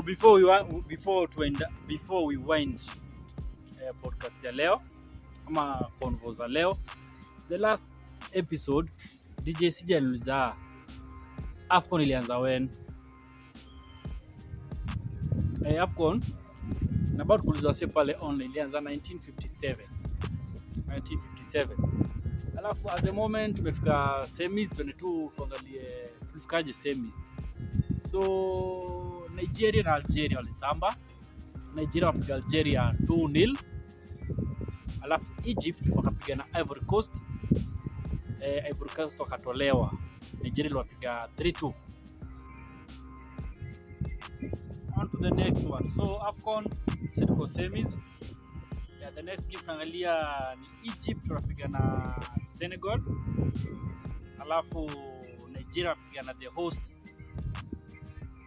before we wind podcast ya leo ama convo za leo, the last episode DJ CJ aliuliza AFCON ilianza when? AFCON na about kuuliza sasa pale online ilianza 1957. Alafu at the moment tumefika semis 22, tuangalie tulifikaje semis. So Nigeria na Algeria walisamba. Nigeria wapiga Algeria 2-0. Alafu Egypt wakapiga na Ivory Coast. Ivory Coast wakatolewa. Nigeria iliwapiga 3-2. On to the next one. So AFCON tuko semis. The next game tunaangalia ni Egypt wanapiga na Senegal. Alafu Nigeria wapiga na the host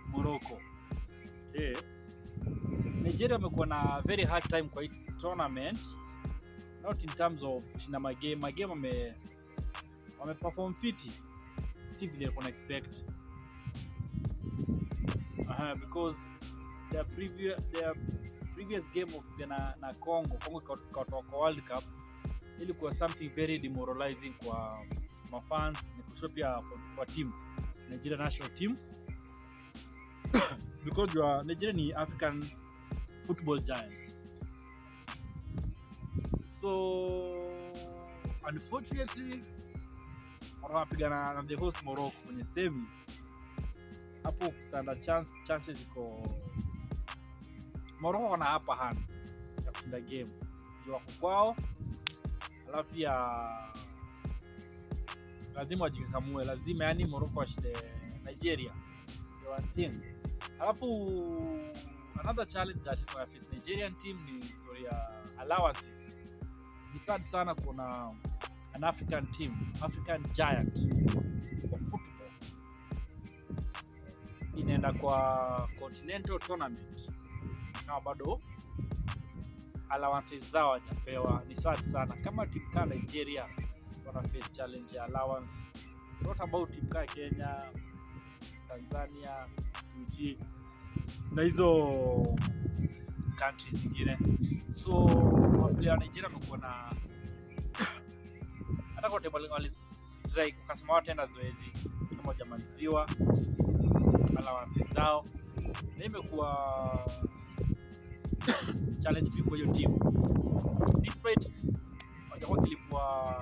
Morocco. Okay. Nigeria wamekuwa na very hard time kwa hii tournament, not in terms of kushinda magame. Magame wame-perform fiti, si vile kuna expect. Because their previous game of na Congo kwa World Cup ilikuwa something very demoralizing kwa mafans, ni kushow pia kwa team Nigeria national team because Nigeria ni African football giants. So unfortunately wanapigana na the host Morocco kwenye semis. Hapo standard chances iko Morocco wana hapa hand ya kushinda game jua kwao. Alafu pia lazima wajikakamue, lazima yani Morocco washinde Nigeria, the one thing. Alafu another challenge that you face Nigerian team ni story ya allowances. Ni sad sana kuna an African team, African giant of football inaenda kwa continental tournament na bado allowances zao hajapewa. Ni sad sana kama team kama Nigeria wana face challenge ya allowance. So what about team kama Kenya, Tanzania, UG na hizo countries zingine? So waplayer wa Nigeria wamekuwa na hata kwa table wali strike ukasema wataenda zoezi kama hajamaliziwa allowances zao, na imekuwa challenge big kwa hiyo team. Despite wajakuwa kilipwa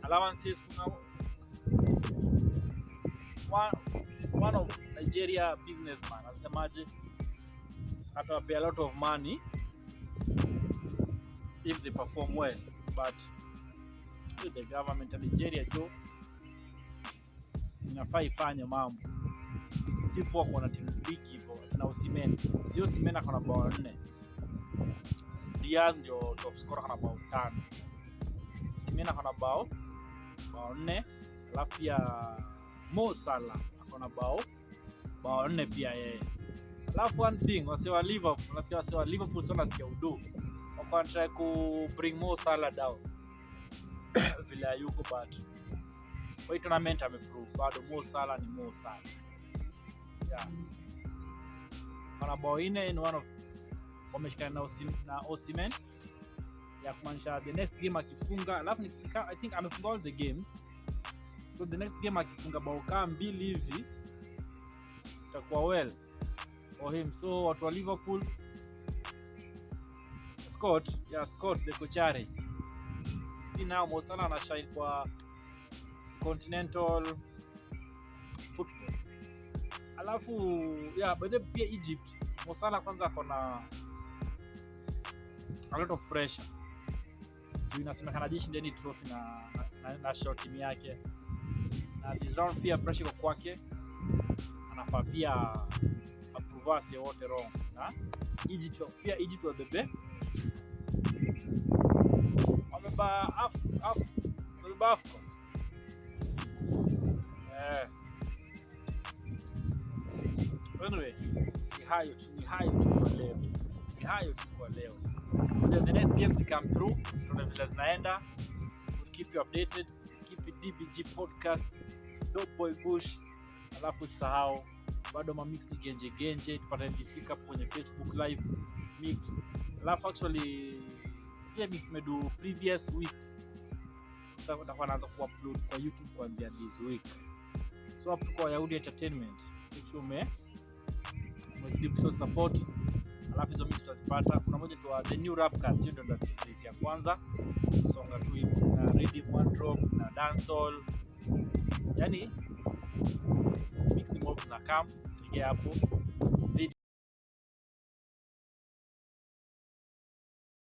allowances, kuna one of Nigeria businessman alisemaje atawapay a lot of money if they perform well, but the government of Nigeria inafaa ifanye mambo. Si poa kuona timu big hivyo na Osimhen. Sio Osimhen akona bao 4. Diaz ndio top scorer akona bao 5. Osimhen akona bao 4. Alafu pia Mo Salah akona bao 4 pia yeye. Alafu one thing wasewa Liverpool, nasikia wasewa Liverpool sana nasikia udo wako try ku bring Mo Salah down vile yuko, but kwa hii tournament ameprove bado Mo Salah ni Mo Salah. Yeah. Kana bao 4 in one of wameshikana na Osimhen ya kumaanisha the next game akifunga, alafu I think amefunga all the games, so the next game akifunga bao kama 2 hivi itakuwa well for him. So watu wa Liverpool, Scott the Kochare, see now Mo Salah anashine kwa continental football. Alafu by the pia Egypt, Mo Salah kwanza akona a lot of pressure. Inasemekana jeshi ndeni trophy na short team yake, na this round pia pressure kwa kwake, anafaa pia approve wote wrong na Egypt wa bebe wameba AFCON. Anyway, ni hayo tu kwa leo. The next games come through, tuna vile zinaenda. We'll keep you updated. Keep it DBG podcast. Dope Boy Bush. Alafu sahau bado ma mix ni genje genje, tupata this week hapo kwenye Facebook live mix. Alafu actually zile mix tumedo previous weeks sasa tutakuwa naanza kuupload kwa YouTube kuanzia this week. So hapo kwa Yahudi Entertainment, make sure umezidi kushow support. Alafu hizo mix tutazipata. Kuna moja tu the new rap cards, hiyo ndio release ya kwanza. Songa tu hivyo na rhythm one drop na dancehall. Yani mix ni mob na kam, tege hapo.